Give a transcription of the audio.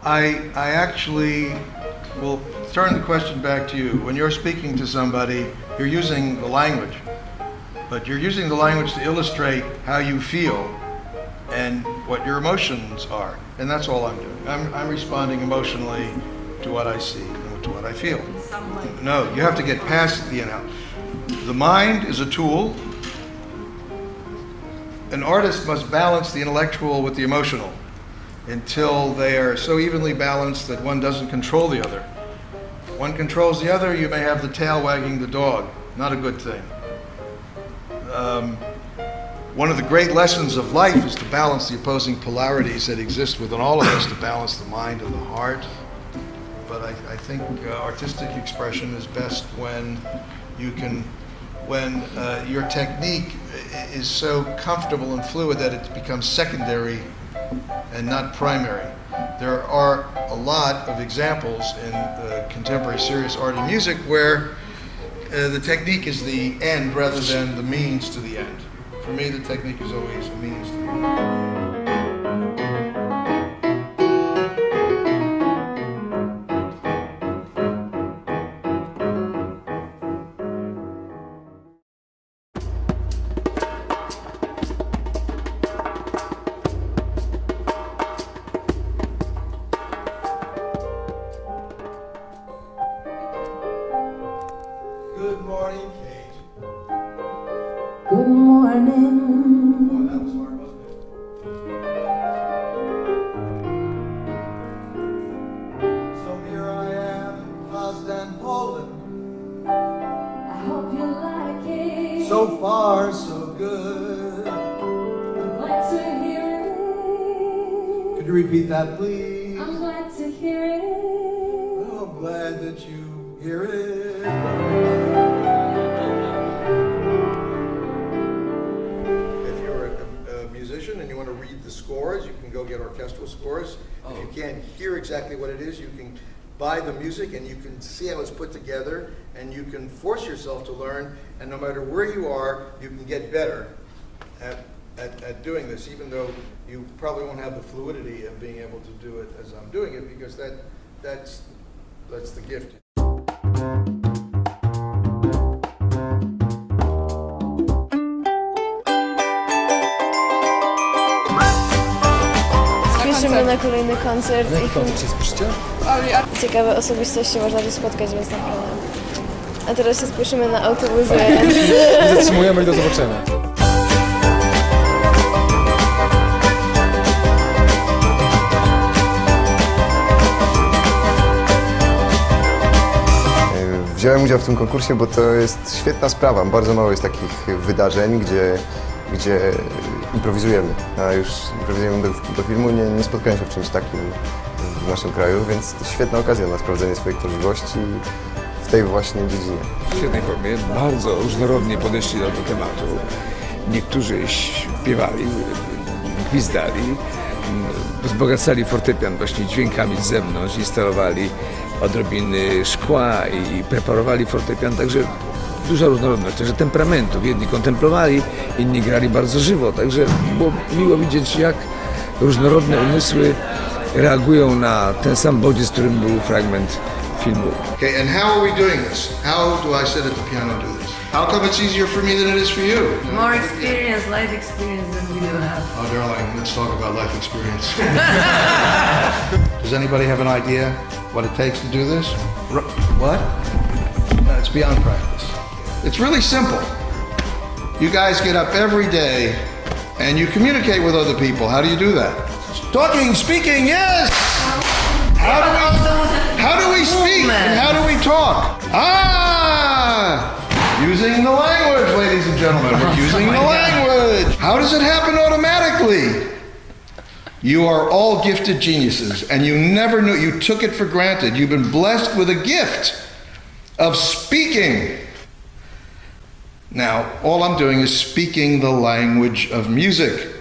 I actually will turn the question back to you. When you're speaking to somebody, you're using the language, but you're using the language to illustrate how you feel and what your emotions are. And that's all I'm doing. I'm responding emotionally to what I see and to what I feel. No, you have to get past the analysis. The mind is a tool. An artist must balance the intellectual with the emotional until they are so evenly balanced that one doesn't control the other. If one controls the other, you may have the tail wagging the dog. Not a good thing. One of the great lessons of life is to balance the opposing polarities that exist within all of us, to balance the mind and the heart. But I think artistic expression is best when you can, when your technique is so comfortable and fluid that it becomes secondary and not primary. There are a lot of examples in contemporary serious art and music where the technique is the end rather than the means to the end. For me, the technique is always a means to the end. Good morning, Kate. Good morning. Oh, that was hard, wasn't it? So here I am in Poznan, Poland. I hope you like it. So far, so good. I'm glad to hear it. Could you repeat that, please? I'm glad to hear it. Oh, I'm glad that you hear it. And you want to read the scores, you can go get orchestral scores. If you can't hear exactly what it is, you can buy the music and you can see how it's put together, and you can force yourself to learn, and no matter where you are, you can get better at doing this, even though you probably won't have the fluidity of being able to do it as I'm doing it, because that's the gift. Spieszymy na kolejny koncert. Na jaki koncert się spieszycie? Ciekawe osobistości można tu spotkać, więc naprawdę. A teraz się spieszymy na autobus, więc... Zatrzymujemy i do zobaczenia. Wziąłem udział w tym konkursie, bo to jest świetna sprawa. Bardzo mało jest takich wydarzeń, gdzie improwizujemy. A już improwizujemy do filmu, nie spotkałem się w czymś takim w naszym kraju, więc to świetna okazja na sprawdzenie swoich możliwości w tej właśnie dziedzinie. W świetnej formie, bardzo różnorodnie podeszli do tematu. Niektórzy śpiewali, gwizdali, wzbogacali fortepian właśnie dźwiękami z zewnątrz, instalowali odrobiny szkła i preparowali fortepian, także duża różnorodność, także temperamentów. Jedni kontemplowali, inni grali bardzo żywo, także było miło widzieć, jak różnorodne umysły reagują na ten sam bodziec, którym był fragment filmu. Okay, and how are we doing this? How do I sit at the piano and do this? How come it's easier for me than it is for you? More experience, life experience than we do have. Oh, darling, let's talk about life experience. Does anybody have an idea what it takes to do this? What? No, it's beyond practice. It's really simple. You guys get up every day and you communicate with other people. How do you do that? Talking, speaking, yes! How do we speak and how do we talk? Using the language, ladies and gentlemen. We're using the language. How does it happen automatically? You are all gifted geniuses, and you never knew, you took it for granted. You've been blessed with a gift of speaking. Now, all I'm doing is speaking the language of music.